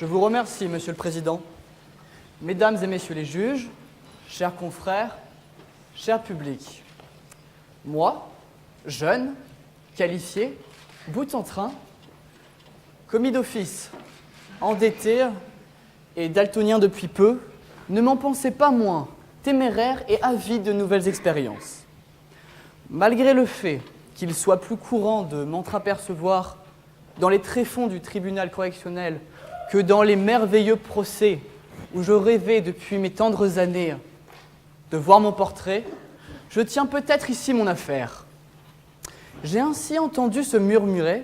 Je vous remercie, Monsieur le Président. Mesdames et Messieurs les juges, chers confrères, cher public. Moi, jeune, qualifié, bout en train, commis d'office, endetté et daltonien depuis peu, ne m'en pensais pas moins téméraire et avide de nouvelles expériences. Malgré le fait qu'il soit plus courant de m'entreapercevoir dans les tréfonds du tribunal correctionnel que dans les merveilleux procès où je rêvais depuis mes tendres années de voir mon portrait, je tiens peut-être ici mon affaire. J'ai ainsi entendu se murmurer,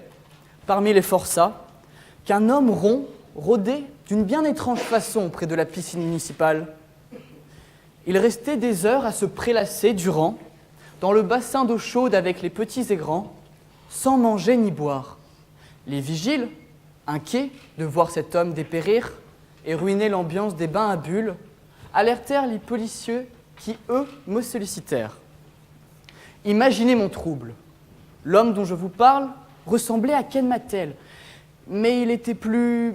parmi les forçats, qu'un homme rond rôdait d'une bien étrange façon près de la piscine municipale. Il restait des heures à se prélasser durant, dans le bassin d'eau chaude avec les petits et grands, sans manger ni boire. Les vigiles, inquiets de voir cet homme dépérir et ruiner l'ambiance des bains à bulles, alertèrent les policiers qui, eux, me sollicitèrent. Imaginez mon trouble. L'homme dont je vous parle ressemblait à Ken Mattel, mais il était plus...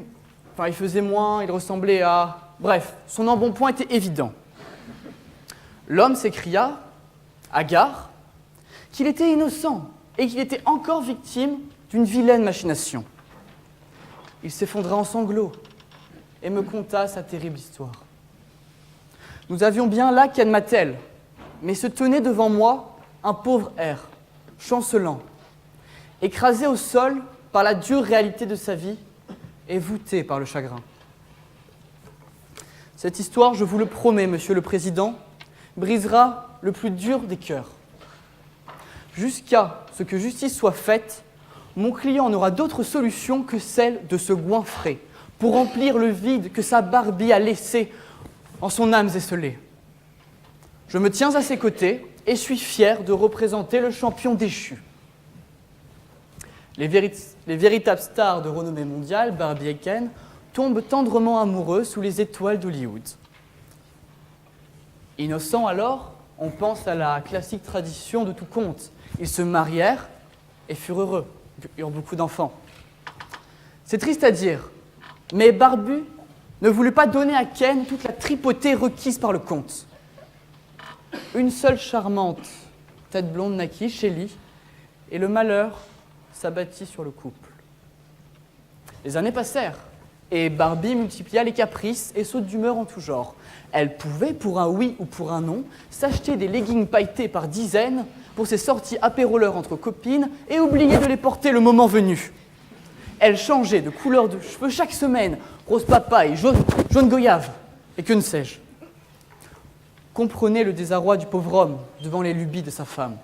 Enfin, il faisait moins, il ressemblait à... Bref, son embonpoint était évident. L'homme s'écria, hagard, qu'il était innocent et qu'il était encore victime d'une vilaine machination. Il s'effondra en sanglots et me conta sa terrible histoire. Nous avions bien là Ken Mattel, mais se tenait devant moi un pauvre air, chancelant, écrasé au sol par la dure réalité de sa vie et voûté par le chagrin. Cette histoire, je vous le promets, Monsieur le Président, brisera le plus dur des cœurs. Jusqu'à ce que justice soit faite, mon client n'aura d'autre solution que celle de se goinfrer pour remplir le vide que sa Barbie a laissé en son âme esselée. Je me tiens à ses côtés et suis fier de représenter le champion déchu. Les véritables stars de renommée mondiale, Barbie et Ken, tombent tendrement amoureux sous les étoiles d'Hollywood. Innocents alors, on pense à la classique tradition de tout conte. Ils se marièrent et furent heureux, eurent beaucoup d'enfants. C'est triste à dire, mais Barbie ne voulut pas donner à Ken toute la tripotée requise par le conte. Une seule charmante tête blonde naquit, Shelley, et le malheur s'abattit sur le couple. Les années passèrent, et Barbie multiplia les caprices et sautes d'humeur en tout genre. Elle pouvait, pour un oui ou pour un non, s'acheter des leggings pailletés par dizaines pour ses sorties apéroleurs entre copines et oublier de les porter le moment venu. Elle changeait de couleur de cheveux chaque semaine, rose papaye, jaune goyave, et que ne sais-je. Comprenez le désarroi du pauvre homme devant les lubies de sa femme.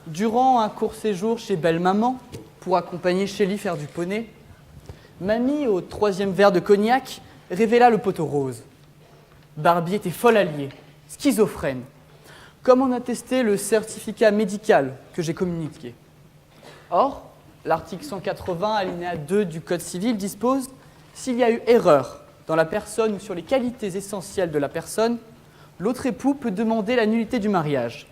Durant un court séjour chez Belle-Maman, pour accompagner Shelley faire du poney, Mamie, au 3e verre de cognac, révéla le poteau rose. Barbie était folle alliée, schizophrène, comme en attestait le certificat médical que j'ai communiqué. Or, l'article 180, alinéa 2 du Code civil dispose « S'il y a eu erreur dans la personne ou sur les qualités essentielles de la personne, l'autre époux peut demander la nullité du mariage. »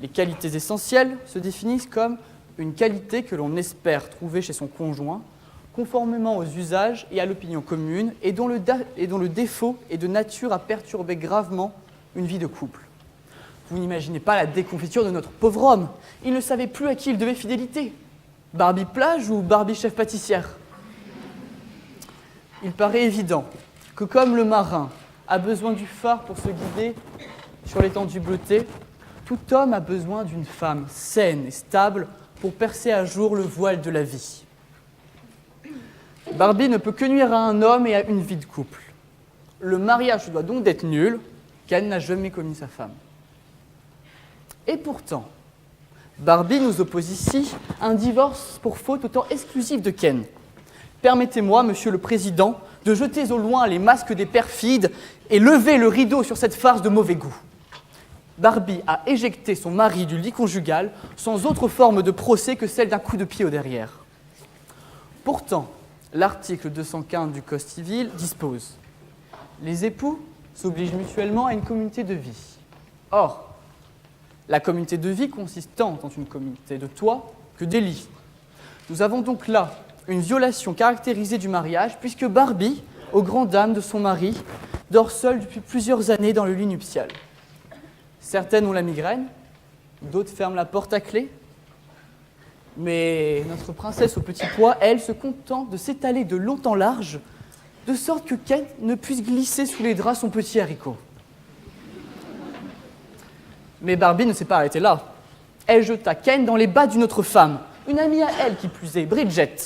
Les qualités essentielles se définissent comme une qualité que l'on espère trouver chez son conjoint, conformément aux usages et à l'opinion commune, et dont le défaut est de nature à perturber gravement une vie de couple. Vous n'imaginez pas la déconfiture de notre pauvre homme. Il ne savait plus à qui il devait fidélité. Barbie plage ou Barbie chef pâtissière? Il paraît évident que comme le marin a besoin du phare pour se guider sur l'étendue bleutée, tout homme a besoin d'une femme saine et stable pour percer à jour le voile de la vie. Barbie ne peut que nuire à un homme et à une vie de couple. Le mariage doit donc être nul, Ken n'a jamais connu sa femme. Et pourtant, Barbie nous oppose ici un divorce pour faute autant exclusive de Ken. Permettez-moi, Monsieur le Président, de jeter au loin les masques des perfides et lever le rideau sur cette farce de mauvais goût. Barbie a éjecté son mari du lit conjugal sans autre forme de procès que celle d'un coup de pied au derrière. Pourtant, l'article 215 du Code civil dispose « Les époux s'obligent mutuellement à une communauté de vie. » Or, la communauté de vie consiste tant dans une communauté de toit que des lits. Nous avons donc là une violation caractérisée du mariage, puisque Barbie, aux grandes dames de son mari, dort seule depuis plusieurs années dans le lit nuptial. Certaines ont la migraine, d'autres ferment la porte à clé, mais notre princesse au petit pois, elle, se contente de s'étaler de long en large, de sorte que Ken ne puisse glisser sous les draps son petit haricot. Mais Barbie ne s'est pas arrêtée là. Elle jeta Ken dans les bas d'une autre femme, une amie à elle qui plus est, Bridget.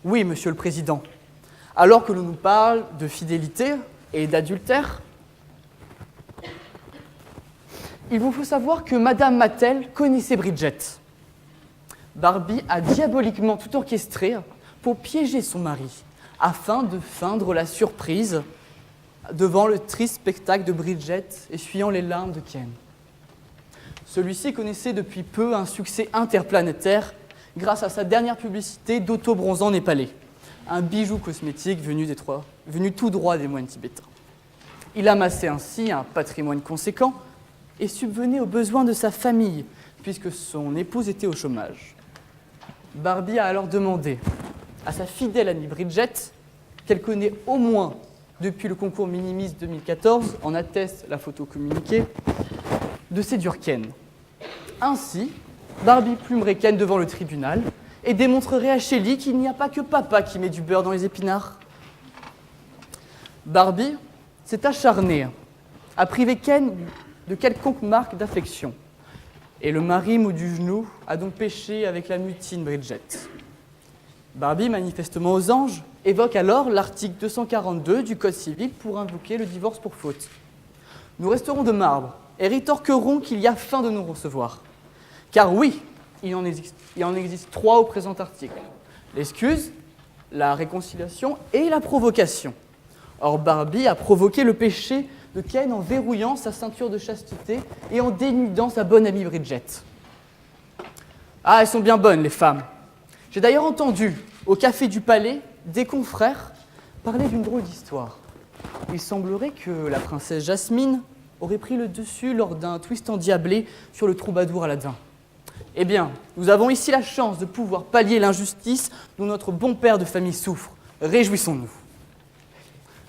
Oui, monsieur le président, alors que l'on nous parle de fidélité et d'adultère, il vous faut savoir que Madame Mattel connaissait Bridget. Barbie a diaboliquement tout orchestré pour piéger son mari, afin de feindre la surprise devant le triste spectacle de Bridget essuyant les larmes de Ken. Celui-ci connaissait depuis peu un succès interplanétaire grâce à sa dernière publicité d'auto-bronzant népalais, un bijou cosmétique venu tout droit des moines tibétains. Il amassait ainsi un patrimoine conséquent et subvenait aux besoins de sa famille, puisque son épouse était au chômage. Barbie a alors demandé à sa fidèle amie Bridget, qu'elle connaît au moins depuis le concours Minimis 2014, en atteste la photo communiquée, de séduire Ken. Ainsi, Barbie plumerait Ken devant le tribunal et démontrerait à Shelly qu'il n'y a pas que papa qui met du beurre dans les épinards. Barbie s'est acharnée à priver Ken de quelconque marque d'affection. Et le mari mou du genou a donc péché avec la mutine Bridget. Barbie, manifestement aux anges, évoque alors l'article 242 du Code civil pour invoquer le divorce pour faute. Nous resterons de marbre et rétorquerons qu'il y a fin de nous recevoir. Car oui, il en existe 3 au présent article. L'excuse, la réconciliation et la provocation. Or, Barbie a provoqué le péché de Ken en verrouillant sa ceinture de chasteté et en dénudant sa bonne amie Bridget. Ah, elles sont bien bonnes, les femmes. J'ai d'ailleurs entendu, au café du Palais, des confrères parler d'une drôle d'histoire. Il semblerait que la princesse Jasmine aurait pris le dessus lors d'un twist endiablé sur le troubadour Aladdin. Eh bien, nous avons ici la chance de pouvoir pallier l'injustice dont notre bon père de famille souffre. Réjouissons-nous.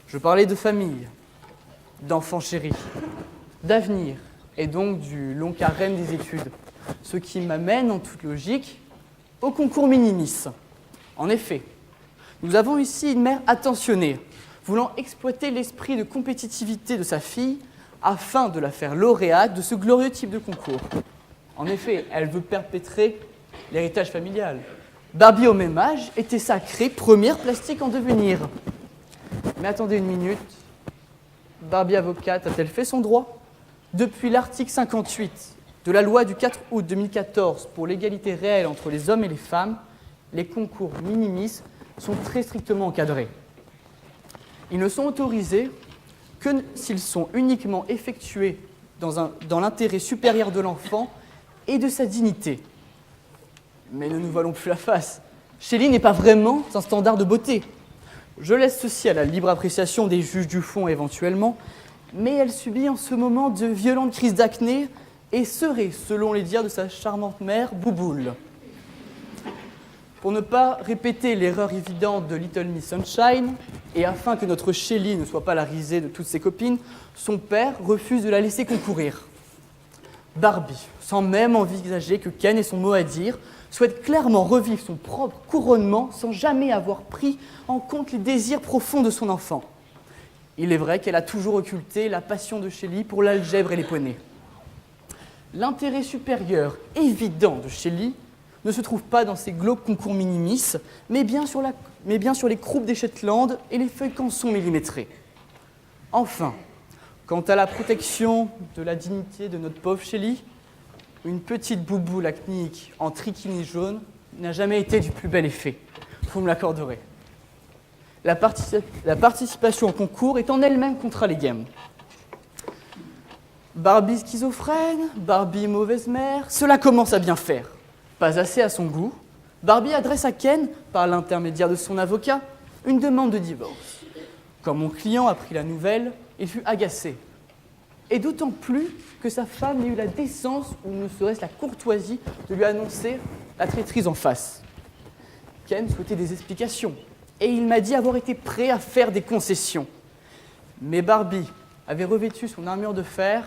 Je parlais de famille, d'enfants chéris, d'avenir, et donc du long carême des études, ce qui m'amène, en toute logique, au concours Minimis. En effet, nous avons ici une mère attentionnée, voulant exploiter l'esprit de compétitivité de sa fille afin de la faire lauréate de ce glorieux type de concours. En effet, elle veut perpétrer l'héritage familial. Barbie, au même âge, était sacrée première plastique en devenir. Mais attendez une minute, Barbie avocate a-t-elle fait son droit ? Depuis l'article 58 de la loi du 4 août 2014 pour l'égalité réelle entre les hommes et les femmes, les concours Minimis sont très strictement encadrés. Ils ne sont autorisés que s'ils sont uniquement effectués dans l'intérêt supérieur de l'enfant et de sa dignité. Mais ne nous voilons plus la face. Shelly n'est pas vraiment un standard de beauté. Je laisse ceci à la libre appréciation des juges du fond éventuellement, mais elle subit en ce moment de violentes crises d'acné et serait, selon les dires de sa charmante mère, bouboule. Pour ne pas répéter l'erreur évidente de Little Miss Sunshine, et afin que notre Shelly ne soit pas la risée de toutes ses copines, son père refuse de la laisser concourir. Barbie, sans même envisager que Ken ait son mot à dire, souhaite clairement revivre son propre couronnement sans jamais avoir pris en compte les désirs profonds de son enfant. Il est vrai qu'elle a toujours occulté la passion de Shelly pour l'algèbre et les poneys. L'intérêt supérieur évident de Shelly ne se trouve pas dans ces glauques concours Minimis, mais bien sur les croupes des Shetland et les feuilles canson millimétrées. Enfin, quant à la protection de la dignité de notre pauvre Shelly, une petite bouboule acnéique en trichini jaune n'a jamais été du plus bel effet. Vous me l'accorderez. La participation au concours est en elle-même contre les gammes. Barbie schizophrène, Barbie mauvaise mère, cela commence à bien faire. Pas assez à son goût, Barbie adresse à Ken, par l'intermédiaire de son avocat, une demande de divorce. Quand mon client apprit la nouvelle, il fut agacé. Et d'autant plus que sa femme n'ait eu la décence ou ne serait-ce la courtoisie de lui annoncer la traîtrise en face. Ken souhaitait des explications, et il m'a dit avoir été prêt à faire des concessions. Mais Barbie avait revêtu son armure de fer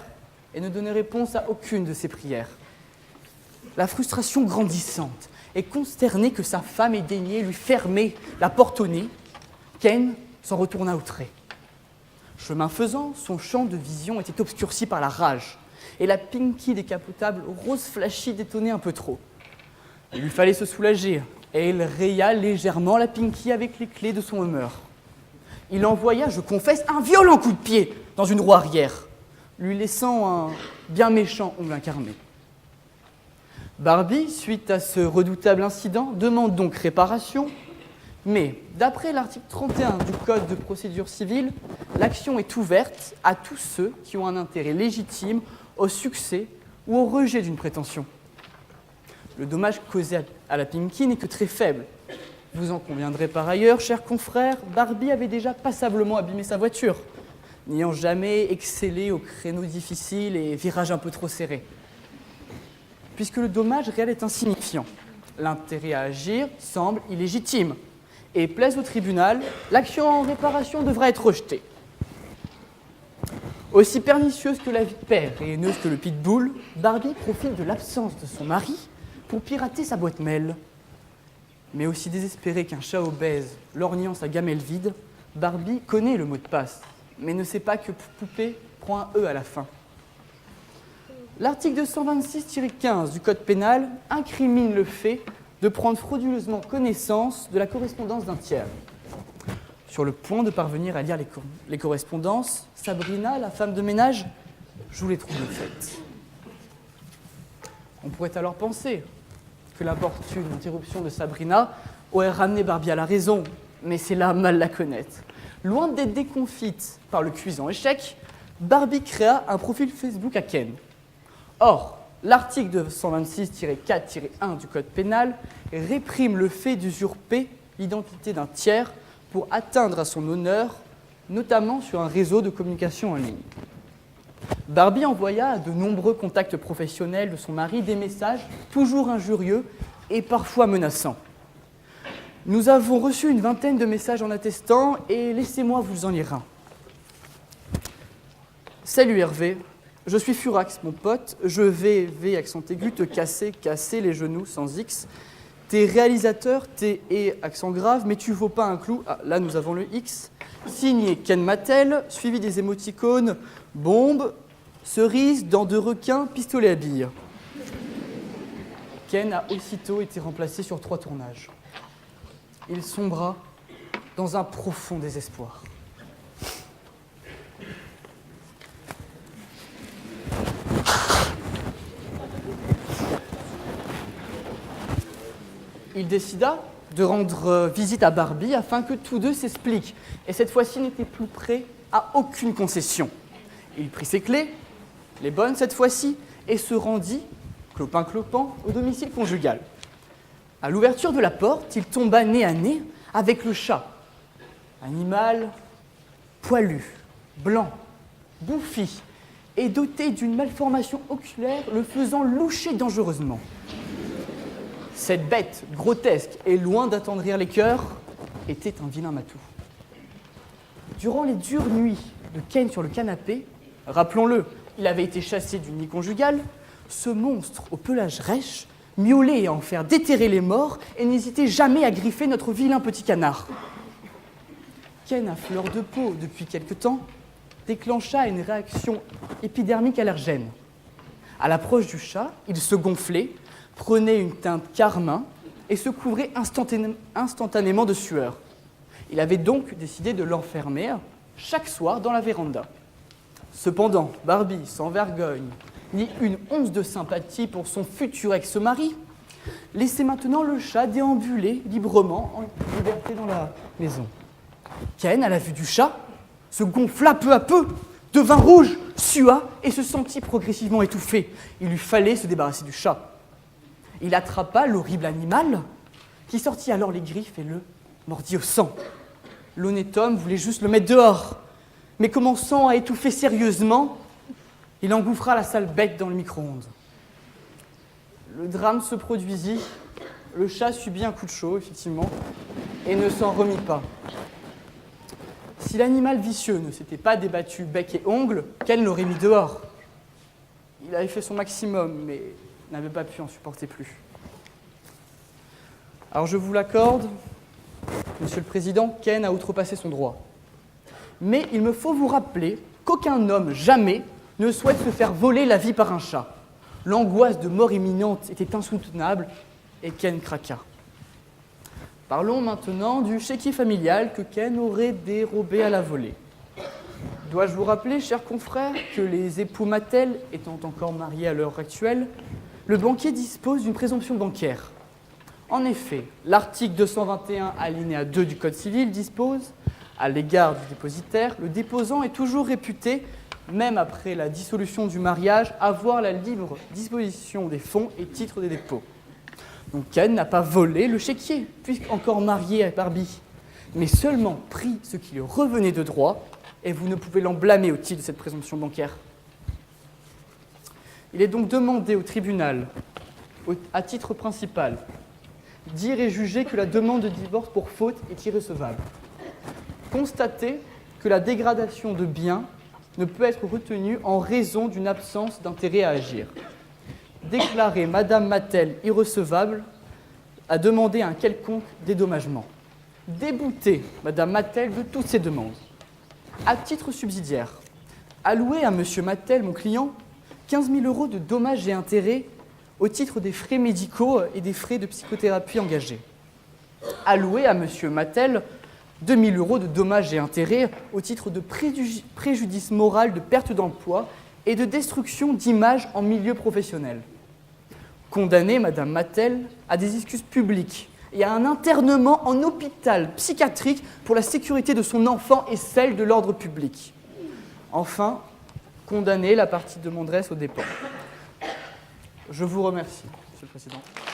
et ne donnait réponse à aucune de ses prières. La frustration grandissante et consterné que sa femme ait daigné lui fermer la porte au nez, Ken s'en retourna outré. Chemin faisant, son champ de vision était obscurci par la rage, et la Pinky décapotable rose flashy détonnait un peu trop. Il lui fallait se soulager, et il raya légèrement la Pinky avec les clés de son humeur. Il envoya, je confesse, un violent coup de pied dans une roue arrière, lui laissant un bien méchant ongle incarné. Barbie, suite à ce redoutable incident, demande donc réparation, mais d'après l'article 31 du Code de procédure civile, l'action est ouverte à tous ceux qui ont un intérêt légitime au succès ou au rejet d'une prétention. Le dommage causé à la Pinky n'est que très faible. Vous en conviendrez par ailleurs, chers confrères, Barbie avait déjà passablement abîmé sa voiture, n'ayant jamais excellé aux créneaux difficiles et virages un peu trop serrés. Puisque le dommage réel est insignifiant, l'intérêt à agir semble illégitime, et plaise au tribunal, l'action en réparation devra être rejetée. Aussi pernicieuse que la vie de père et haineuse que le pitbull, Barbie profite de l'absence de son mari pour pirater sa boîte mail. Mais aussi désespérée qu'un chat obèse lorgnant sa gamelle vide, Barbie connaît le mot de passe, mais ne sait pas que poupée prend un E à la fin. L'article 226-15 du Code pénal incrimine le fait de prendre frauduleusement connaissance de la correspondance d'un tiers. Sur le point de parvenir à lire les correspondances, Sabrina, la femme de ménage, joue les troubles faites. On pourrait alors penser que l'importune interruption de Sabrina aurait ramené Barbie à la raison, mais c'est là mal la connaître. Loin d'être déconfite par le cuisant échec, Barbie créa un profil Facebook à Ken. Or, l'article 226-4-1 du Code pénal réprime le fait d'usurper l'identité d'un tiers pour atteindre à son honneur, notamment sur un réseau de communication en ligne. Barbie envoya à de nombreux contacts professionnels de son mari des messages toujours injurieux et parfois menaçants. Nous avons reçu une vingtaine de messages en attestant et laissez-moi vous en lire un. Salut Hervé, je suis Furax, mon pote, je vais, V accent aigu, te casser les genoux sans X. T'es réalisateur, t'es et accent grave, mais tu vaux pas un clou. Ah, là nous avons le X. Signé Ken Mattel, suivi des émoticônes, bombe, cerise, dents de requin, pistolet à billes. Ken a aussitôt été remplacé sur 3 tournages. Il sombra dans un profond désespoir. Il décida de rendre visite à Barbie afin que tous deux s'expliquent. Et cette fois-ci n'était plus prêt à aucune concession. Il prit ses clés, les bonnes cette fois-ci, et se rendit, clopin-clopant, au domicile conjugal. À l'ouverture de la porte, il tomba nez à nez avec le chat. Animal poilu, blanc, bouffi, et doté d'une malformation oculaire le faisant loucher dangereusement. Cette bête grotesque et loin d'attendrir les cœurs était un vilain matou. Durant les dures nuits de Ken sur le canapé, rappelons-le, il avait été chassé du nid conjugal, ce monstre au pelage rêche miaulait à en faire déterrer les morts et n'hésitait jamais à griffer notre vilain petit canard. Ken, à fleur de peau depuis quelque temps, déclencha une réaction épidermique allergène. À l'approche du chat, il se gonflait, prenait une teinte carmin et se couvrait instantanément de sueur. Il avait donc décidé de l'enfermer chaque soir dans la véranda. Cependant, Barbie, sans vergogne, ni une once de sympathie pour son futur ex-mari, laissait maintenant le chat déambuler librement en liberté dans la maison. Ken, à la vue du chat, se gonfla peu à peu, devint rouge, sua et se sentit progressivement étouffé. Il lui fallait se débarrasser du chat. Il attrapa l'horrible animal, qui sortit alors les griffes et le mordit au sang. L'honnête homme voulait juste le mettre dehors, mais commençant à étouffer sérieusement, il engouffra la sale bête dans le micro-ondes. Le drame se produisit Le chat subit un coup de chaud, effectivement, et ne s'en remit pas. Si l'animal vicieux ne s'était pas débattu bec et ongles, Ken l'aurait mis dehors. Il avait fait son maximum, mais n'avait pas pu en supporter plus. Alors je vous l'accorde, Monsieur le Président, Ken a outrepassé son droit. Mais il me faut vous rappeler qu'aucun homme, jamais, ne souhaite se faire voler la vie par un chat. L'angoisse de mort imminente était insoutenable et Ken craqua. Parlons maintenant du chéquier familial que Ken aurait dérobé à la volée. Dois-je vous rappeler, chers confrères, que les époux Mattel, étant encore mariés à l'heure actuelle, le banquier dispose d'une présomption bancaire. En effet, l'article 221 alinéa 2 du Code civil dispose, à l'égard du dépositaire, le déposant est toujours réputé, même après la dissolution du mariage, avoir la libre disposition des fonds et titres des dépôts. Donc Ken n'a pas volé le chéquier, puisqu'encore marié à Barbie, mais seulement pris ce qui lui revenait de droit, et vous ne pouvez l'en blâmer au titre de cette présomption bancaire. Il est donc demandé au tribunal, à titre principal, dire et juger que la demande de divorce pour faute est irrecevable. Constater que la dégradation de biens ne peut être retenue en raison d'une absence d'intérêt à agir. Déclarer Madame Mattel irrecevable à demander un quelconque dédommagement. Débouter Madame Mattel de toutes ses demandes. À titre subsidiaire, allouer à Monsieur Mattel, mon client, 15 000 € de dommages et intérêts au titre des frais médicaux et des frais de psychothérapie engagés. Allouer à Monsieur Mattel 2 000 € de dommages et intérêts au titre de préjudice moral de perte d'emploi et de destruction d'images en milieu professionnel. Condamner Madame Mattel à des excuses publiques et à un internement en hôpital psychiatrique pour la sécurité de son enfant et celle de l'ordre public. Enfin, condamner la partie demanderesse aux dépens. Je vous remercie, Monsieur le Président.